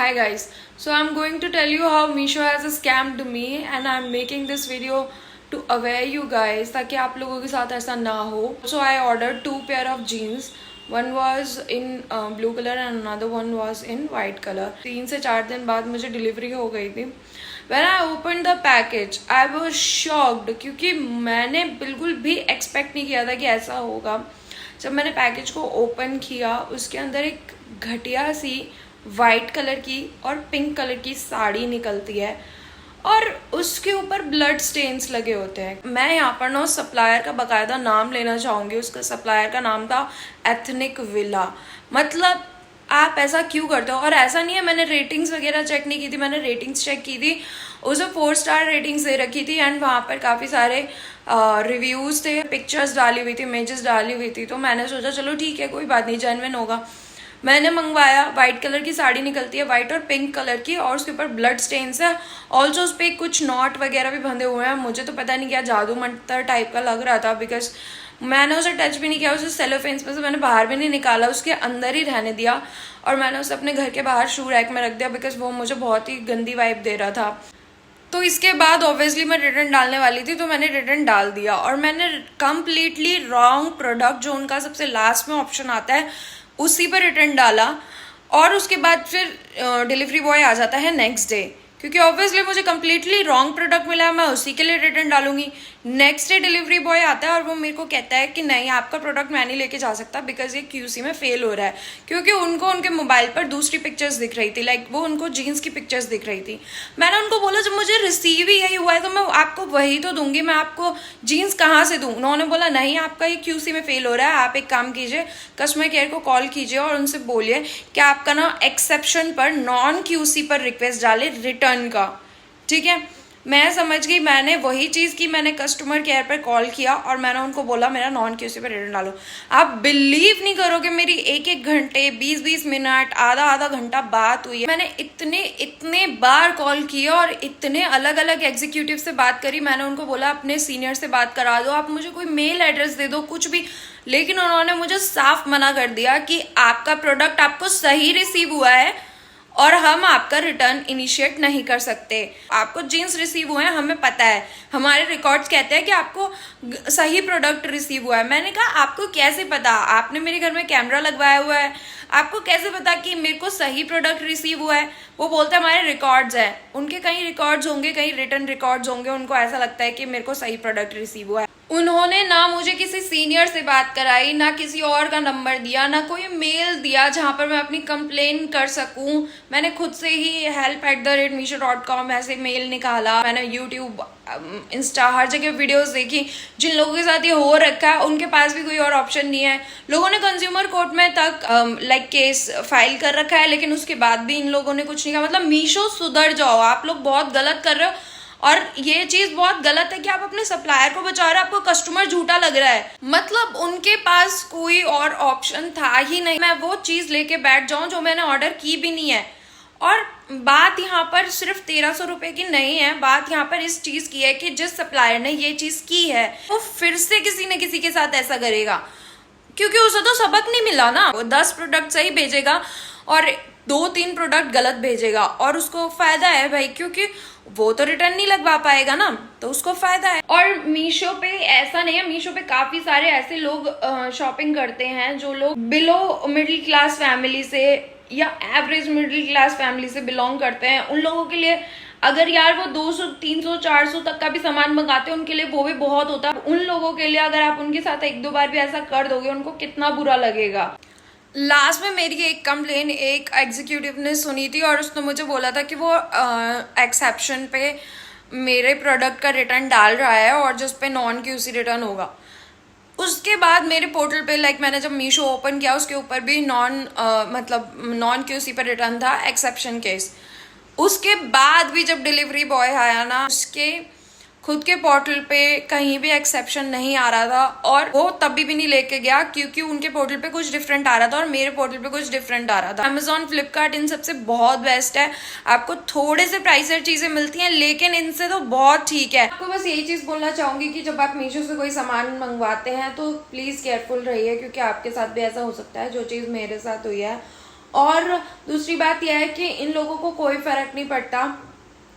Hi guys, so I'm going to tell you how Meesho has scammed me and I'm making this video to aware you guys ताकि आप लोगों के साथ ऐसा ना हो. So I ordered 2 pair of jeans. One was in blue color and another one was in white color. 3 से 4 दिन बाद मुझे डिलीवरी हो गई थी. When I opened the package, I was shocked क्योंकि मैंने बिल्कुल भी एक्सपेक्ट नहीं किया था कि ऐसा होगा. जब मैंने पैकेज को ओपन किया उसके अंदर एक घटिया सी वाइट कलर की और पिंक कलर की साड़ी निकलती है और उसके ऊपर ब्लड स्टेन्स लगे होते हैं. मैं यहाँ पर ना सप्लायर का बाकायदा नाम लेना चाहूँगी. उसका सप्लायर का नाम था एथनिक विला. मतलब आप ऐसा क्यों करते हो? और ऐसा नहीं है, मैंने रेटिंग्स वगैरह चेक नहीं की थी. मैंने रेटिंग्स चेक की थी, उसे 4 स्टार रेटिंग्स दे रखी थी एंड वहाँ पर काफ़ी सारे रिव्यूज़ थे, पिक्चर्स डाली हुई थी, इमेजेस डाली हुई थी. तो मैंने सोचा चलो ठीक है, कोई बात नहीं, जेन्युइन होगा. मैंने मंगवाया. वाइट कलर की साड़ी निकलती है, वाइट और पिंक कलर की, और उसके ऊपर ब्लड स्टेन्स है. ऑल्सो उस पर कुछ नॉट वगैरह भी बंधे हुए हैं. मुझे तो पता नहीं क्या जादू मंतर टाइप का लग रहा था बिकॉज मैंने उसे टच भी नहीं किया. उसे सेलोफेन्स में से मैंने बाहर भी नहीं निकाला, उसके अंदर ही रहने दिया और मैंने उसे अपने घर के बाहर शू रैक में रख दिया बिकॉज वो मुझे बहुत ही गंदी वाइब दे रहा था. तो इसके बाद ऑब्वियसली मैं रिटर्न डालने वाली थी, तो मैंने रिटर्न डाल दिया और मैंने कम्प्लीटली रॉन्ग प्रोडक्ट, जो उनका सबसे लास्ट में ऑप्शन आता है, उसी पर रिटर्न डाला. और उसके बाद फिर डिलीवरी बॉय आ जाता है नेक्स्ट डे, क्योंकि ऑब्वियसली मुझे कम्प्लीटली रॉन्ग प्रोडक्ट मिला है, मैं उसी के लिए रिटर्न डालूंगी. नेक्स्ट डे डिलीवरी बॉय आता है और वो मेरे को कहता है कि नहीं, आपका प्रोडक्ट मैं नहीं लेके जा सकता बिकॉज ये QC में फेल हो रहा है. क्योंकि उनको उनके मोबाइल पर दूसरी पिक्चर्स दिख रही थी, लाइक वो उनको जीन्स की पिक्चर्स दिख रही थी. मैंने उनको बोला जब मुझे रिसीव ही यही हुआ है तो मैं आपको वही तो दूंगी, मैं आपको जीन्स कहाँ से दूँ? उन्होंने बोला नहीं, आपका ये QC में फेल हो रहा है, आप एक काम कीजिए, कस्टमर केयर को कॉल कीजिए और उनसे बोलिए कि आपका ना एक्सेप्शन पर नॉन QC पर रिक्वेस्ट डाले रिटर्न का. ठीक है, मैं समझ गई. मैंने वही चीज़ की, मैंने कस्टमर केयर पर कॉल किया और मैंने उनको बोला मेरा नॉन QC पर रिटर्न डालो. आप बिलीव नहीं करोगे, मेरी 1-1 घंटे 20-20 मिनट आधा घंटा बात हुई है. मैंने इतने बार कॉल किया और इतने अलग अलग एग्जीक्यूटिव से बात करी. मैंने उनको बोला अपने सीनियर से बात करा दो, आप मुझे कोई मेल एड्रेस दे दो, कुछ भी. लेकिन उन्होंने मुझे साफ मना कर दिया कि आपका प्रोडक्ट आपको सही रिसीव हुआ है और हम आपका रिटर्न इनिशिएट नहीं कर सकते. आपको जीन्स रिसीव हुए हैं, हमें पता है, हमारे रिकॉर्ड्स कहते हैं कि आपको सही प्रोडक्ट रिसीव हुआ है. मैंने कहा आपको कैसे पता? आपने मेरे घर में कैमरा लगवाया हुआ है, आपको कैसे पता कि मेरे को सही प्रोडक्ट रिसीव हुआ है? वो बोलते हैं हमारे रिकॉर्ड्स हैं. उनके कहीं रिकॉर्ड्स होंगे, कहीं रिटर्न रिकॉर्ड्स होंगे, उनको ऐसा लगता है कि मेरे को सही प्रोडक्ट रिसीव हुआ है. उन्होंने ना मुझे किसी सीनियर से बात कराई, ना किसी और का नंबर दिया, ना कोई मेल दिया जहां पर मैं अपनी कंप्लेन कर सकूं. मैंने खुद से ही help@meesho.com ऐसे मेल निकाला. मैंने YouTube, इंस्टा, हर जगह वीडियोस देखी. जिन लोगों के साथ ये हो रखा है उनके पास भी कोई और ऑप्शन नहीं है. लोगों ने कंज्यूमर कोर्ट में तक लाइक केस फाइल कर रखा है, लेकिन उसके बाद भी इन लोगों ने कुछ नहीं कहा. मतलब मीशो सुधर जाओ, आप लोग बहुत गलत कर रहे हो. और ये चीज बहुत गलत है कि आप अपने सप्लायर को बचा रहे हो, आपको कस्टमर झूठा लग रहा है. मतलब उनके पास कोई और ऑप्शन था ही नहीं, मैं वो चीज लेके बैठ जाऊं जो मैंने ऑर्डर की भी नहीं है. और बात यहाँ पर सिर्फ 1300 रुपए की नहीं है, बात यहाँ पर इस चीज की है कि जिस सप्लायर ने ये चीज की है वो फिर से किसी न किसी के साथ ऐसा करेगा, क्योंकि उसे तो सबक नहीं मिला ना. वो 10 प्रोडक्ट सही भेजेगा और 2-3 प्रोडक्ट गलत भेजेगा और उसको फायदा है भाई, क्योंकि वो तो रिटर्न नहीं लगवा पाएगा ना, तो उसको फायदा है. और मीशो पे ऐसा नहीं है, मीशो पे काफी सारे ऐसे लोग शॉपिंग करते हैं जो लोग बिलो मिडिल क्लास फैमिली से या एवरेज मिडिल क्लास फैमिली से बिलोंग करते हैं. उन लोगों के लिए अगर यार वो 200, 300, 400 तक का भी सामान मंगाते हैं, उनके लिए वो भी बहुत होता है. उन लोगों के लिए अगर आप उनके साथ 1-2 बार भी ऐसा कर दोगे, उनको कितना बुरा लगेगा. लास्ट में मेरी एक कंप्लेन एक एग्जीक्यूटिव ने सुनी थी और उसने मुझे बोला था कि वो एक्सेप्शन पे मेरे प्रोडक्ट का रिटर्न डाल रहा है और जिस पे नॉन QC रिटर्न होगा. उसके बाद मेरे पोर्टल पे लाइक मैंने जब मीशो ओपन किया उसके ऊपर भी नॉन QC पर रिटर्न था, एक्सेप्शन केस. उसके बाद भी जब डिलीवरी बॉय आया ना, उसके खुद के पोर्टल पे कहीं भी एक्सेप्शन नहीं आ रहा था और वो तभी भी नहीं लेके गया क्योंकि उनके पोर्टल पे कुछ डिफरेंट आ रहा था और मेरे पोर्टल पे कुछ डिफरेंट आ रहा था. Amazon, फ्लिपकार्ट इन सबसे बहुत बेस्ट है. आपको थोड़े से प्राइसर चीजें मिलती हैं लेकिन इनसे तो बहुत ठीक है. आपको बस यही चीज बोलना चाहूंगी कि जब आप मीशो से कोई सामान मंगवाते हैं तो प्लीज केयरफुल रहिए, क्योंकि आपके साथ भी ऐसा हो सकता है जो चीज मेरे साथ हुई है. और दूसरी बात यह है कि इन लोगों को कोई फ़र्क नहीं पड़ता,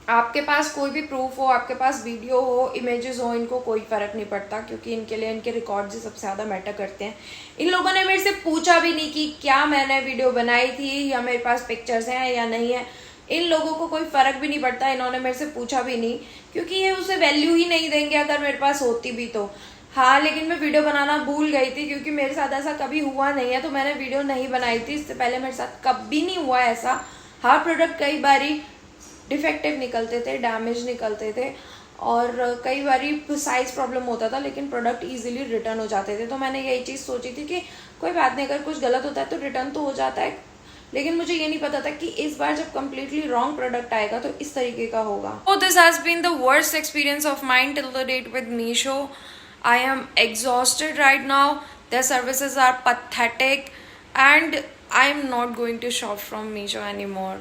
आपके पास कोई भी प्रूफ हो, आपके पास वीडियो हो, इमेजेस हो, इनको कोई फ़र्क नहीं पड़ता, क्योंकि इनके लिए इनके रिकॉर्ड्स ही सबसे ज़्यादा मैटर करते हैं। इन लोगों ने मेरे से पूछा भी नहीं कि क्या मैंने वीडियो बनाई थी या मेरे पास पिक्चर्स हैं या नहीं है। इन लोगों को कोई फ़र्क भी नहीं पड़ता, इन्होंने मेरे से पूछा भी नहीं, क्योंकि ये उसे वैल्यू ही नहीं देंगे अगर मेरे पास होती भी तो। हाँ, लेकिन मैं वीडियो बनाना भूल गई थी, क्योंकि मेरे साथ ऐसा कभी हुआ नहीं है, तो मैंने वीडियो नहीं बनाई थी। इससे पहले मेरे साथ कभी नहीं हुआ ऐसा। हाँ, प्रोडक्ट कई बारी डिफेक्टिव निकलते थे, डैमेज निकलते थे, और कई बारी साइज़ प्रॉब्लम होता था, लेकिन प्रोडक्ट इजीली रिटर्न हो जाते थे। तो मैंने यही चीज़ सोची थी कि कोई बात नहीं, अगर कुछ गलत होता है तो रिटर्न तो हो जाता है। लेकिन मुझे ये नहीं पता था कि इस बार जब कम्प्लीटली रॉन्ग प्रोडक्ट आएगा तो इस तरीके का होगा। So this has been the worst experience of mine till the date with Meesho. I am exhausted right now. Their services are pathetic and I am not going to shop from Meesho anymore.